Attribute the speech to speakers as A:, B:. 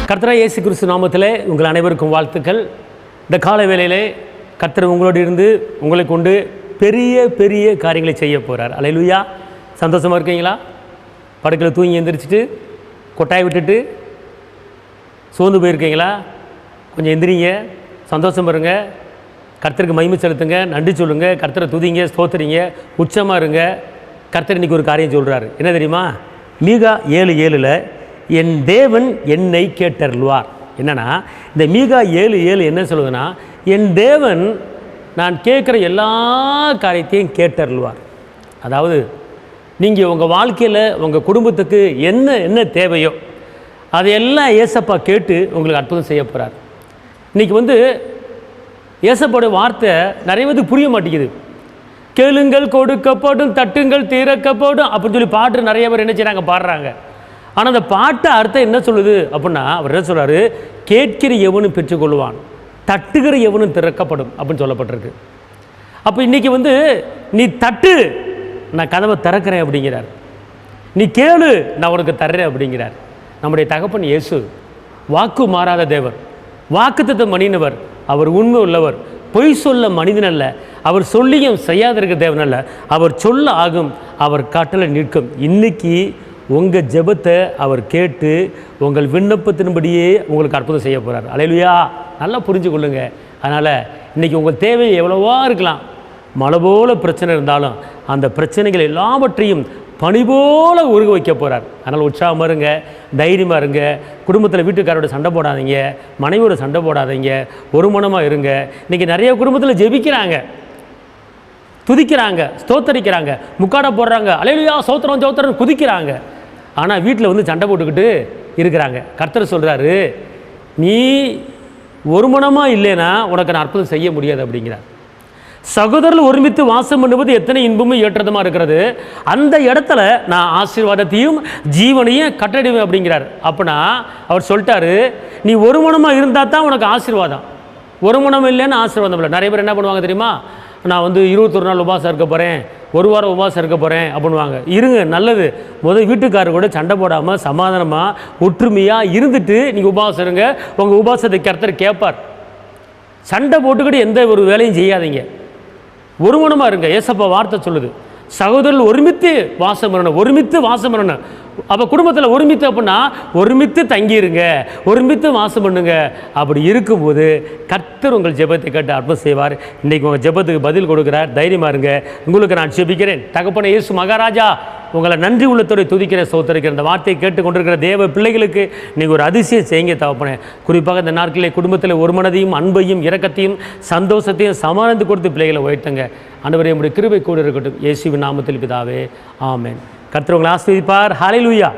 A: கர்த்தராகிய இயேசு கிறிஸ்து நாமத்திலே உங்கள் அனைவருக்கும் வாழ்த்துக்கள். இந்த கால வேளையிலே கர்த்தர் உங்களோடு இருந்து உங்களை கொண்டு பெரிய பெரிய காரியங்களை செய்ய போகிறார். அல்லேலூயா. சந்தோஷமாக இருக்கீங்களா? படுக்கையில் தூங்கி எந்திரிச்சிட்டு கொட்டாய் விட்டுட்டு சோர்ந்து போயிருக்கீங்களா? கொஞ்சம் எந்திரிங்க, சந்தோஷம் பாருங்க, கர்த்தருக்கு மகிமை செலுத்துங்க, நன்றி சொல்லுங்கள், கர்த்தரை துதிங்க, ஸ்தோத்திரிங்க, உச்சமாக இருங்க. கர்த்தர் இன்றைக்கி ஒரு காரியம் சொல்கிறாரு. என்ன தெரியுமா? மீகா 7:7 என் தேவன் என்னை கேட்டருள்வார். என்னன்னா, இந்த மீகா 7:7 என்ன சொல்லுதுன்னா, என் தேவன் நான் கேட்குற எல்லா காரியத்தையும் கேட்டருள்வார். அதாவது நீங்கள் உங்கள் வாழ்க்கையில் உங்கள் குடும்பத்துக்கு என்ன தேவையோ அதையெல்லாம் ஏசப்பா கேட்டு உங்களுக்கு அற்புதம் செய்ய போகிறார். இன்றைக்கி ஏசப்பாவுடைய வார்த்தை நிறைய பேருக்கு புரிய மாட்டேங்குது. கேளுங்கள் கொடுக்கப்படும், தட்டுங்கள் திறக்கப்படும் அப்படின்னு சொல்லி பாட்டு நிறைய பேர் என்ன செய்கிறாங்க, பாடுறாங்க. ஆனால் அந்த பாட்டு அர்த்தம் என்ன சொல்லுது அப்படின்னா, அவர் என்ன சொல்கிறாரு, கேட்கிற எவனும் பெற்றுக்கொள்வான், தட்டுகிற எவனும் திறக்கப்படும் அப்படின்னு சொல்லப்பட்டிருக்கு. அப்போ இன்றைக்கி நீ தட்டு, நான் கதவை திறக்கிறேன் அப்படிங்கிறார். நீ கேளு, நான் உனக்கு தர்றேன் அப்படிங்கிறார். நம்முடைய தகப்பன் இயேசு வாக்கு மாறாத தேவர், வாக்குத்தத்தம் பண்ணினவர், அவர் உண்மை உள்ளவர், பொய் சொல்ல மனிதன் அல்ல, அவர் சொல்லியும் செய்யாதிருக்க தேவன் அல்ல, அவர் சொல்ல ஆகும், அவர் கட்டளை நிற்கும். இன்னைக்கு உங்கள் ஜெபத்தை அவர் கேட்டு உங்கள் விண்ணப்பத்தின்படியே உங்களுக்கு அற்புதம் செய்ய போகிறார். அல்லேலூயா. நல்லா புரிஞ்சு கொள்ளுங்க. அதனால் இன்றைக்கி உங்கள் தேவை எவ்வளவா இருக்கலாம், மழை போல பிரச்சனை இருந்தாலும் அந்த பிரச்சனைகள் எல்லாவற்றையும் பனி போல உருக வைக்க போகிறார். அதனால் உற்சாகமாக இருங்க, தைரியமாக இருங்க. குடும்பத்தில் வீட்டுக்காரோட சண்டை போடாதீங்க, மனைவியோட சண்டை போடாதீங்க, ஒரு மனமாக இருங்க. இன்றைக்கி நிறைய குடும்பத்தில் ஜெபிக்கிறாங்க, துதிக்கிறாங்க, ஸ்தோத்தரிக்கிறாங்க, முக்காடை போடுறாங்க, அல்லேலூயா சோத்திரம் சோத்திரம் குதிக்கிறாங்க. ஆனால் வீட்டில் சண்டை போட்டுக்கிட்டு இருக்கிறாங்க. கர்த்தர் சொல்கிறாரு, நீ ஒரு மனமாக இல்லைன்னா உனக்கு நான் அற்புதம் செய்ய முடியாது அப்படிங்கிறார். சகோதரர்கள் ஒருமித்து வாசம் பண்ணுவது எத்தனை இன்பமும் ஏற்றதமாக இருக்கிறது, அந்த இடத்துல நான் ஆசீர்வாதத்தையும் ஜீவனையும் கட்டடிவேன் அப்படிங்கிறார். அப்படின்னா அவர் சொல்லிட்டாரு, நீ ஒரு மனமாக இருந்தால் தான் உனக்கு ஆசீர்வாதம், ஒரு மனம் இல்லைன்னு ஆசீர்வாதம் இல்லை. நிறைய பேர் என்ன பண்ணுவாங்க தெரியுமா, நான் 21 நாள் உபவாசம் இருக்க போகிறேன், ஒரு வாரம் உபவாசம் இருக்க போகிறேன் அப்படின்வாங்க. இருங்க, நல்லது. முதல் வீட்டுக்காரர் கூட சண்டை போடாமல் சமாதானமாக ஒற்றுமையாக இருந்துட்டு நீங்கள் உபவாசம் இருங்க. உங்கள் உபவாசத்தை கர்த்தர் கேட்பார். சண்டை போட்டுக்கிட்டு எந்த ஒரு வேலையும் செய்யாதீங்க, ஒரு மனமாக இருங்க. ஏசப்பா வார்த்தை சொல்லுது, சகோதரர்கள் ஒருமித்து வாசம் பண்ணணும், ஒருமித்து வாசம் பண்ணணும். அப்போ குடும்பத்தில் ஒருமித்து அப்படின்னா ஒருமித்து தங்கியிருங்க, ஒருமித்து வாசம் பண்ணுங்க. அப்படி இருக்கும்போது கர்த்தர் உங்கள் ஜெபத்தை கேட்டு அற்புதம் செய்வார். இன்றைக்கி உங்கள் ஜெபத்துக்கு பதில் கொடுக்குறார். தைரியமாக இருங்க. உங்களுக்கு நான் ஜெபிக்கிறேன். தகப்பனே இயேசு மகாராஜா, உங்களை நன்றி உள்ளத்தோடு துதிக்கிற சோத்தரிக்கிற இந்த வார்த்தையை கேட்டுக்கொண்டிருக்கிற தேவ பிள்ளைகளுக்கு நீங்கள் ஒரு அதிசயம் செய்யுங்க தகப்பனே. குறிப்பாக இந்த நாட்களில் குடும்பத்தில் ஒரு மனதையும் அன்பையும் இரக்கத்தையும் சந்தோஷத்தையும் சமாளித்து கொடுத்து பிள்ளைகளை உயர்த்துங்க. ஆண்டவரே, உம்முடைய கிருபை கூட இருக்கட்டும். இயேசுவின் நாமத்தில் பிதாவே, ஆமென். கர்த்தர் உங்களை ஆசீர்வதிப்பார். ஹல்லேலூயா.